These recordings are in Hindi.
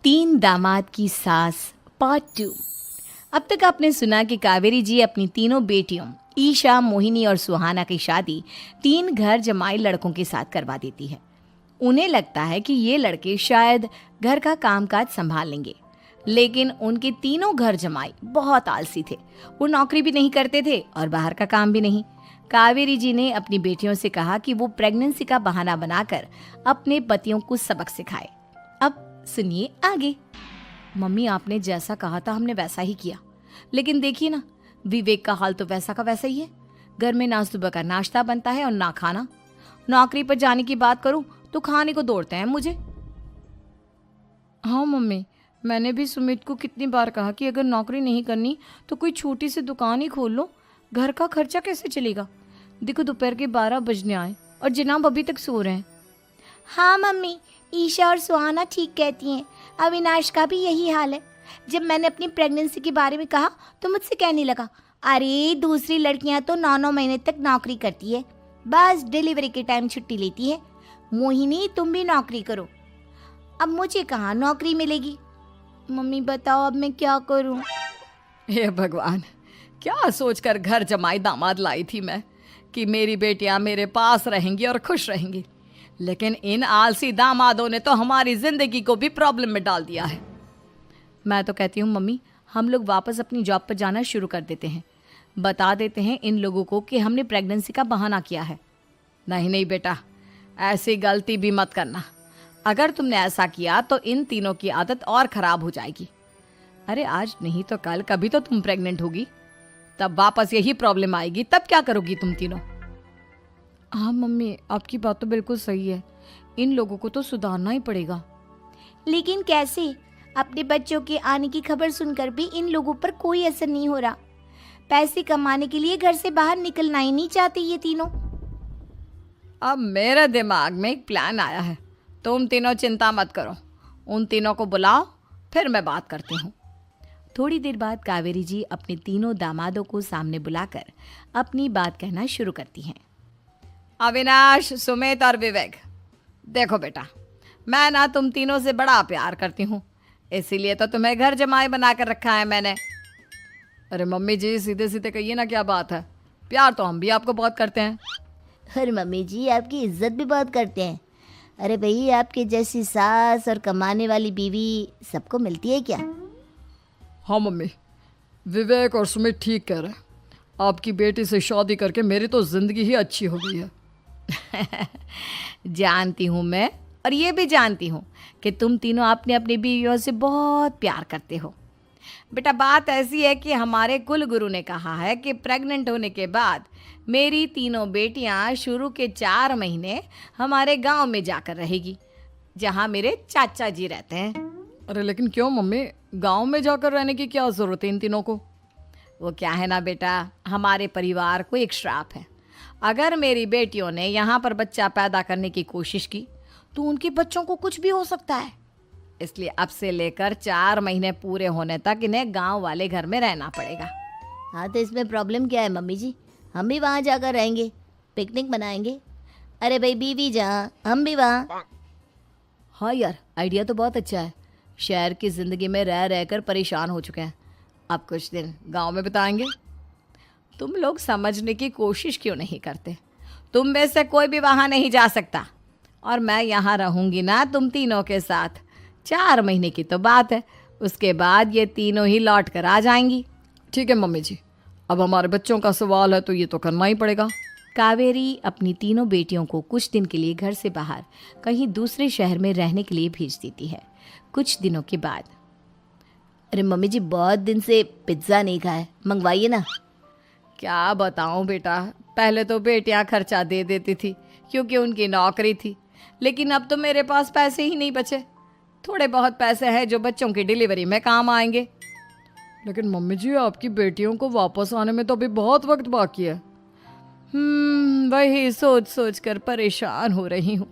तीन दामाद की सास पार्ट 2। अब तक आपने सुना कि कावेरी जी अपनी तीनों बेटियों ईशा, मोहिनी और सुहाना की शादी तीन घर जमाई लड़कों के साथ करवा देती है। उन्हें लगता है कि ये लड़के शायद घर का कामकाज संभाल लेंगे, लेकिन उनके तीनों घर जमाई बहुत आलसी थे। वो नौकरी भी नहीं करते थे और बाहर का काम भी नहीं। कावेरी जी ने अपनी बेटियों से कहा कि वो प्रेगनेंसी का बहाना बनाकर अपने पतियों को सबक सिखाए। अब सुनिए आगे। मम्मी, आपने जैसा कहा था हमने वैसा ही किया, लेकिन देखिए ना, विवेक का हाल तो वैसा का वैसा ही है। घर में ना सुबह का नाश्ता बनता है और ना खाना। नौकरी पर जाने की बात करूं तो खाने को दौड़ते हैं मुझे। हाँ मम्मी, मैंने भी सुमित को कितनी बार कहा कि अगर नौकरी नहीं करनी तो कोई छोटी सी दुकान ही खोल लो, घर का खर्चा कैसे चलेगा। देखो दोपहर के 12 बजने आए और जनाब अभी तक सो रहे हैं। हाँ मम्मी, ईशा और सुहाना ठीक कहती हैं। अविनाश का भी यही हाल है। जब मैंने अपनी प्रेगनेंसी के बारे में कहा तो मुझसे कहने लगा, अरे दूसरी लड़कियां तो 9-9 महीने तक नौकरी करती है, बस डिलीवरी के टाइम छुट्टी लेती है। मोहिनी, तुम भी नौकरी करो। अब मुझे कहाँ नौकरी मिलेगी। मम्मी बताओ अब मैं क्या करूँ। हे भगवान, क्या सोचकर घर जमाई दामाद लाई थी मैं कि मेरी बेटियां मेरे पास रहेंगी और खुश रहेंगी, लेकिन इन आलसी दामादों ने तो हमारी जिंदगी को भी प्रॉब्लम में डाल दिया है। मैं तो कहती हूँ मम्मी, हम लोग वापस अपनी जॉब पर जाना शुरू कर देते हैं। बता देते हैं इन लोगों को कि हमने प्रेगनेंसी का बहाना किया है। नहीं नहीं बेटा, ऐसी गलती भी मत करना। अगर तुमने ऐसा किया तो इन तीनों की आदत और ख़राब हो जाएगी। अरे आज नहीं तो कल कभी तो तुम प्रेग्नेंट होगी, तब वापस यही प्रॉब्लम आएगी। तब क्या करोगी तुम तीनों। हाँ मम्मी, आपकी बात तो बिल्कुल सही है। इन लोगों को तो सुधारना ही पड़ेगा। लेकिन कैसे? अपने बच्चों के आने की खबर सुनकर भी इन लोगों पर कोई असर नहीं हो रहा। पैसे कमाने के लिए घर से बाहर निकलना ही नहीं चाहते ये तीनों। अब मेरे दिमाग में एक प्लान आया है। तुम तीनों चिंता मत करो, उन तीनों को बुलाओ, फिर मैं बात करती हूँ। थोड़ी देर बाद कावेरी जी अपने तीनों दामादों को सामने बुलाकर अपनी बात कहना शुरू करती हैं। अविनाश, सुमित और विवेक, देखो बेटा, मैं ना तुम तीनों से बड़ा प्यार करती हूँ, इसीलिए तो तुम्हें घर जमाई बना कर रखा है मैंने। अरे मम्मी जी, सीधे सीधे कहिए ना, क्या बात है। प्यार तो हम भी आपको बहुत करते हैं। अरे मम्मी जी, आपकी इज्जत भी बहुत करते हैं। अरे भाई, आपके जैसी सास और कमाने वाली बीवी सबको मिलती है क्या? हाँ मम्मी, विवेक और सुमित ठीक कह रहे हैं। आपकी बेटी से शादी करके मेरी तो ज़िंदगी ही अच्छी हो गई है। जानती हूँ मैं, और ये भी जानती हूँ कि तुम तीनों अपने अपनी बीवियों से बहुत प्यार करते हो। बेटा, बात ऐसी है कि हमारे कुल गुरु ने कहा है कि प्रेग्नेंट होने के बाद मेरी तीनों बेटियां शुरू के 4 महीने हमारे गांव में जाकर रहेगी, जहां मेरे चाचा जी रहते हैं। अरे लेकिन क्यों मम्मी, गांव में जाकर रहने की क्या ज़रूरत है इन तीनों को। वो क्या है ना बेटा, हमारे परिवार को एक श्राप है। अगर मेरी बेटियों ने यहाँ पर बच्चा पैदा करने की कोशिश की तो उनके बच्चों को कुछ भी हो सकता है। इसलिए अब से लेकर 4 महीने पूरे होने तक इन्हें गांव वाले घर में रहना पड़ेगा। हाँ तो इसमें प्रॉब्लम क्या है मम्मी जी? हम भी वहाँ जाकर रहेंगे, पिकनिक मनाएंगे। अरे भाई, बीवी जहाँ हम भी वहाँ। हाँ यार, आइडिया तो बहुत अच्छा है। शहर की ज़िंदगी में रह रहकर परेशान हो चुके हैं, अब कुछ दिन गांव में बिताएंगे। तुम लोग समझने की कोशिश क्यों नहीं करते। तुम में से कोई भी वहाँ नहीं जा सकता, और मैं यहाँ रहूँगी ना तुम तीनों के साथ। 4 महीने की तो बात है, उसके बाद ये तीनों ही लौट कर आ जाएंगी। ठीक है मम्मी जी, अब हमारे बच्चों का सवाल है तो ये तो करना ही पड़ेगा। कावेरी अपनी तीनों बेटियों को कुछ दिन के लिए घर से बाहर कहीं दूसरे शहर में रहने के लिए भेज देती है। कुछ दिनों के बाद, अरे मम्मी जी, बहुत दिन से पिज्ज़ा नहीं खाया, मंगवाइए ना। क्या बताऊं बेटा, पहले तो बेटियां खर्चा दे देती थी क्योंकि उनकी नौकरी थी, लेकिन अब तो मेरे पास पैसे ही नहीं बचे। थोड़े बहुत पैसे हैं जो बच्चों की डिलीवरी में काम आएंगे। लेकिन मम्मी जी, आपकी बेटियों को वापस आने में तो अभी बहुत वक्त बाकी है। वही सोच सोच कर परेशान हो रही हूँ।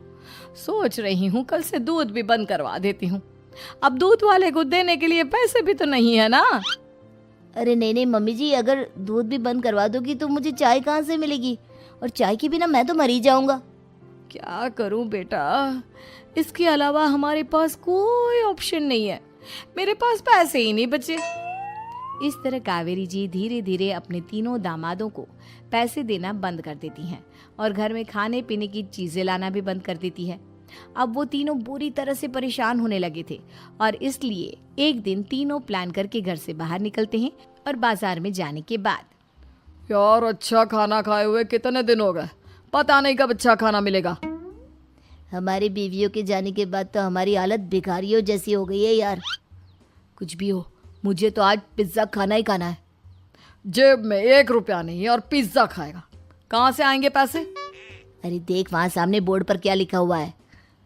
सोच रही हूँ कल से दूध भी बंद करवा देती हूँ। अब दूध वाले को देने के लिए पैसे भी तो नहीं है ना। अरे नहीं नहीं मम्मी जी, अगर दूध भी बंद करवा दोगी तो मुझे चाय कहाँ से मिलेगी, और चाय के बिना मैं तो मर ही जाऊंगा। क्या करूं बेटा, इसके अलावा हमारे पास कोई ऑप्शन नहीं है, मेरे पास पैसे ही नहीं बचे। इस तरह कावेरी जी धीरे धीरे अपने तीनों दामादों को पैसे देना बंद कर देती हैं और घर में खाने पीने की चीजें लाना भी बंद कर देती है। अब वो तीनों बुरी तरह से परेशान होने लगे थे और इसलिए एक दिन तीनों प्लान करके घर से बाहर निकलते हैं और बाजार में जाने के बाद यार अच्छा खाना खाए हुए कितने दिन हो गए, पता नहीं कब अच्छा खाना मिलेगा। हमारी बीवियों के जाने के बाद तो हमारी हालत भिखारियों जैसी हो गई है यार। कुछ भी हो, मुझे तो आज पिज्ज़ा खाना ही खाना है। जेब में 1 रुपया नहीं और पिज्जा खाएगा, कहाँ से आएंगे पैसे? अरे देख वहाँ सामने बोर्ड पर क्या लिखा हुआ है,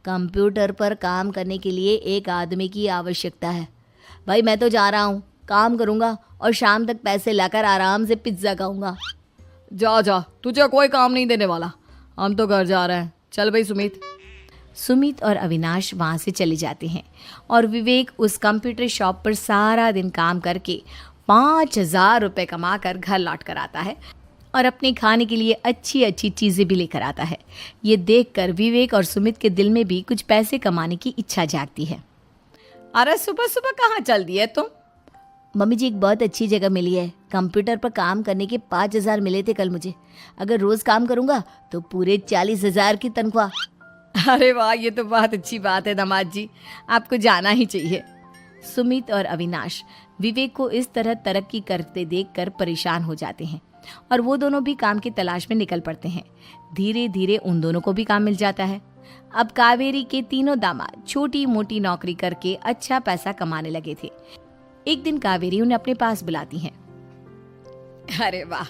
कंप्यूटर पर काम करने के लिए एक आदमी की आवश्यकता है। भाई मैं तो जा रहा हूँ, काम करूँगा और शाम तक पैसे लाकर आराम से पिज्ज़ा खाऊंगा। जा जा, तुझे कोई काम नहीं देने वाला, हम तो घर जा रहे हैं। चल भाई सुमित। सुमित और अविनाश वहाँ से चले जाते हैं और विवेक उस कंप्यूटर शॉप पर सारा दिन काम करके 5,000 रुपये कमा कर घर लौट कर आता है और अपने खाने के लिए अच्छी अच्छी चीज़ें भी लेकर आता है। ये देखकर विवेक और सुमित के दिल में भी कुछ पैसे कमाने की इच्छा जागती है। अरे सुबह सुबह कहाँ चल दिए तुम? मम्मी जी एक बहुत अच्छी जगह मिली है, कंप्यूटर पर काम करने के 5,000 मिले थे कल मुझे। अगर रोज़ काम करूँगा तो पूरे 40,000 की तनख्वाह। अरे वाह, ये तो बहुत अच्छी बात है दामाद जी, आपको जाना ही चाहिए। सुमित और अविनाश विवेक को इस तरह तरक्की करते देखकर परेशान हो जाते हैं और वो दोनों भी काम की तलाश में निकल पड़ते हैं। धीरे धीरे उन दोनों को भी काम मिल जाता है। अब कावेरी के तीनों दामाद छोटी मोटी नौकरी करके अच्छा पैसा कमाने लगे थे। एक दिन कावेरी उन्हें अपने पास बुलाती हैं। अरे वाह,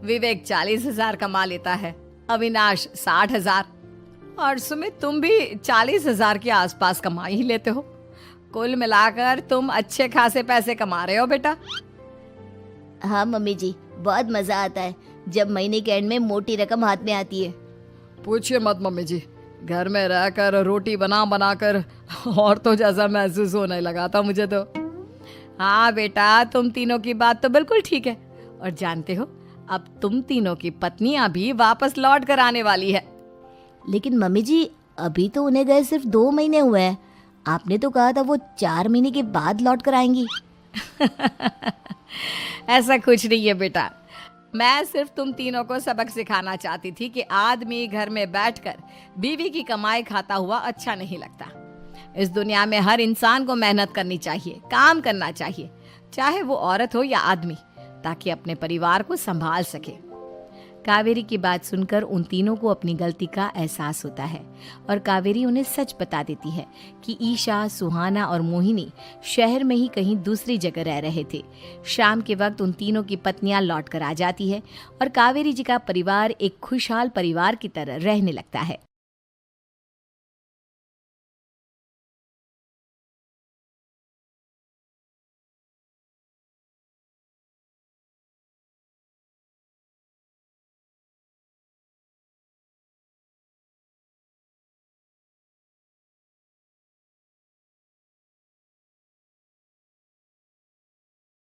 विवेक 40,000 कमा लेता है, अविनाश 60,000 और सुमित तुम भी 40,000 के आसपास कमा ही लेते हो। कुल मिलाकर तुम अच्छे खासे पैसे कमा रहे हो बेटा। हाँ मम्मी जी, बहुत मज़ा आता है जब महीने के एंड में मोटी रकम हाथ में आती है। पूछिए मत मम्मी जी, घर में रहकर रोटी बना बना कर और तो जैसा महसूस होने लगा था मुझे तो। हाँ बेटा, तुम तीनों की बात तो बिल्कुल ठीक है और जानते हो अब तुम तीनों की पत्नियां भी वापस लौट कर आने वाली है। लेकिन मम्मी जी अभी तो उन्हें गए सिर्फ 2 महीने हुए हैं, आपने तो कहा था वो 4 महीने के बाद लौट कर आएंगी। ऐसा कुछ नहीं है बेटा, मैं सिर्फ तुम तीनों को सबक सिखाना चाहती थी कि आदमी घर में बैठकर बीवी की कमाई खाता हुआ अच्छा नहीं लगता। इस दुनिया में हर इंसान को मेहनत करनी चाहिए, काम करना चाहिए, चाहे वो औरत हो या आदमी, ताकि अपने परिवार को संभाल सके। कावेरी की बात सुनकर उन तीनों को अपनी गलती का एहसास होता है और कावेरी उन्हें सच बता देती है कि ईशा, सुहाना और मोहिनी शहर में ही कहीं दूसरी जगह रह रहे थे। शाम के वक्त उन तीनों की पत्नियां लौट कर आ जाती है और कावेरी जी का परिवार एक खुशहाल परिवार की तरह रहने लगता है।